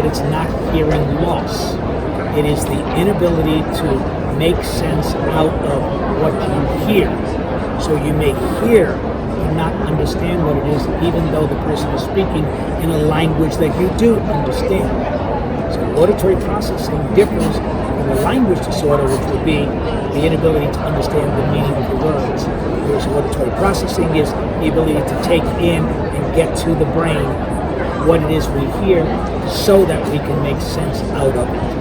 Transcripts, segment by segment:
it's not hearing loss. It is the inability to make sense out of what you hear. So you may hear and not understand what it is, even though the person is speaking in a language that you do understand. So auditory processing differs from a language disorder, which would be the inability to understand the meaning of the words. Whereas auditory processing is the ability to take in and get to the brain what it is we hear so that we can make sense out of it.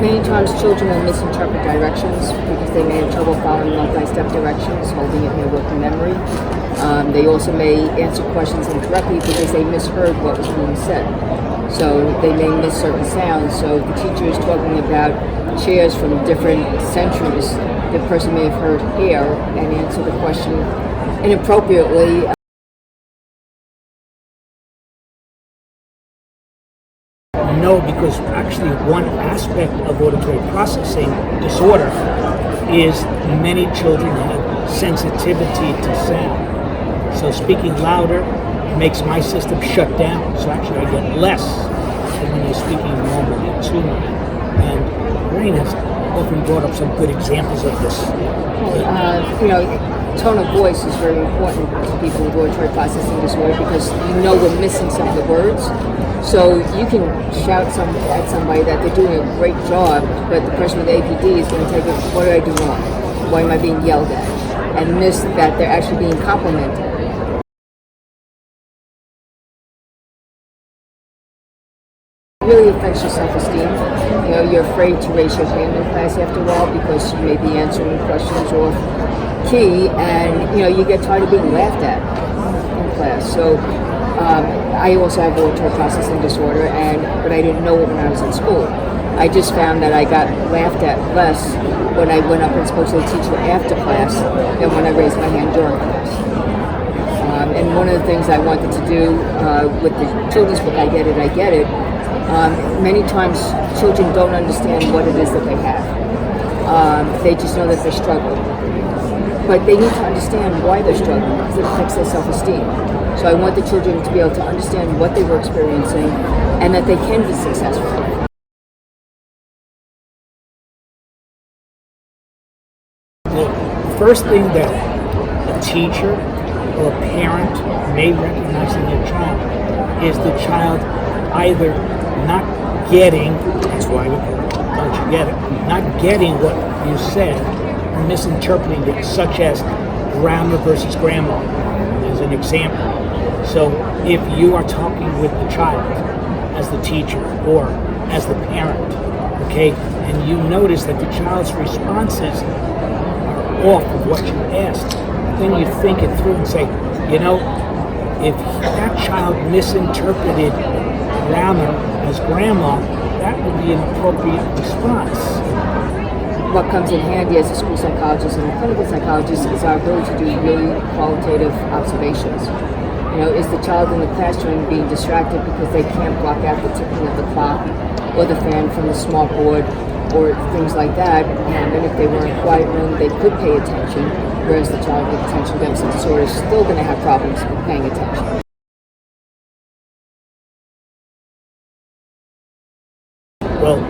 Many times children will misinterpret directions because they may have trouble following multi-step directions, holding it in their working memory. They also may answer questions incorrectly because they misheard what was being said. So they may miss certain sounds. So if the teacher is talking about chairs from different centuries, the person may have heard hair and answered the question inappropriately. No, because actually one aspect of auditory processing disorder is many children have sensitivity to sound. So speaking louder makes my system shut down. So actually I get less than when you're speaking normally to me. And Loraine has often brought up some good examples of this. Tone of voice is very important to people with auditory processing disorder because you know we're missing some of the words. So you can shout at somebody that they're doing a great job, but the person with APD is going to take it, what did I do wrong? Why am I being yelled at? And miss that they're actually being complimented. It really affects your self-esteem. You're afraid to raise your hand in class after a while because you may be answering questions off key, and you get tired of being laughed at in class. So I also have auditory processing disorder, but I didn't know it when I was in school. I just found that I got laughed at less when I went up and spoke to the teacher after class than when I raised my hand during class. And one of the things I wanted to do with the children's book, I Get It, many times children don't understand what it is that they have. They just know that they're struggling. But they need to understand why they're struggling because it affects their self-esteem. So I want the children to be able to understand what they were experiencing and that they can be successful. The first thing that a teacher or a parent may recognize in their child is the child either not getting, that's why we don't you get it, not getting what you said, or misinterpreting it, such as grammar versus grammar, as an example. So if you are talking with the child as the teacher or as the parent, okay, and you notice that the child's responses are off of what you asked, then you think it through and say, if that child misinterpreted grammar as grandma, that would be an appropriate response. What comes in handy as a school psychologist and a clinical psychologist is our ability to do really qualitative observations. Is the child in the classroom being distracted because they can't block out the ticking of the clock or the fan from the smart board or things like that? And if they were in a quiet room, they could pay attention, whereas the child with attention deficit disorder is still going to have problems with paying attention. Well,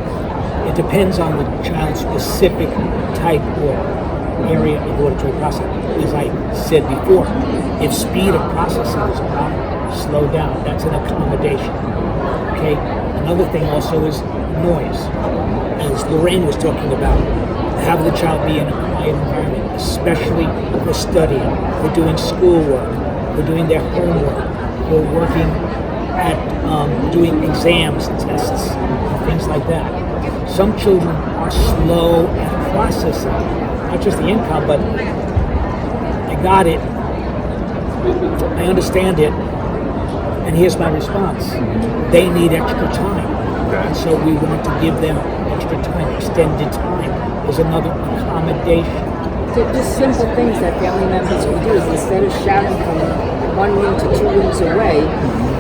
it depends on the child's specific type or area of auditory processing. As I said before, if speed of processing is a problem, slow down. That's an accommodation. Okay. Another thing also is noise. As Loraine was talking about, have the child be in a quiet environment, especially if we're studying, we're doing schoolwork, we're doing their homework, we're working at doing exams, tests, and things like that. Some children are slow at processing, not just the income, but I got it, I understand it, and here's my response. They need extra time. And so we want to give them extra time, extended time. There's another accommodation. Just simple things that family members can do is instead of shouting from one room to 2 rooms away,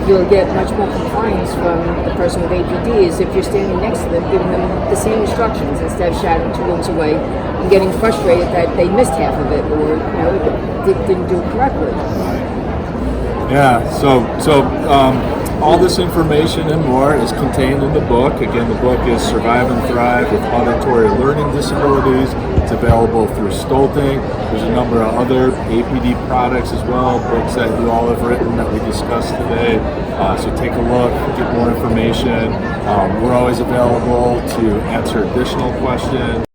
you'll get much more compliance from the person with APD is if you're standing next to them, giving them the same instructions instead of shouting 2 rooms away and getting frustrated that they missed half of it or didn't do it correctly. Yeah. So all this information and more is contained in the book. Again, the book is Survive and Thrive with Auditory Learning Disabilities. It's available through Stoelting. There's a number of other APD products as well, books that you all have written that we discussed today. So take a look, get more information. We're always available to answer additional questions.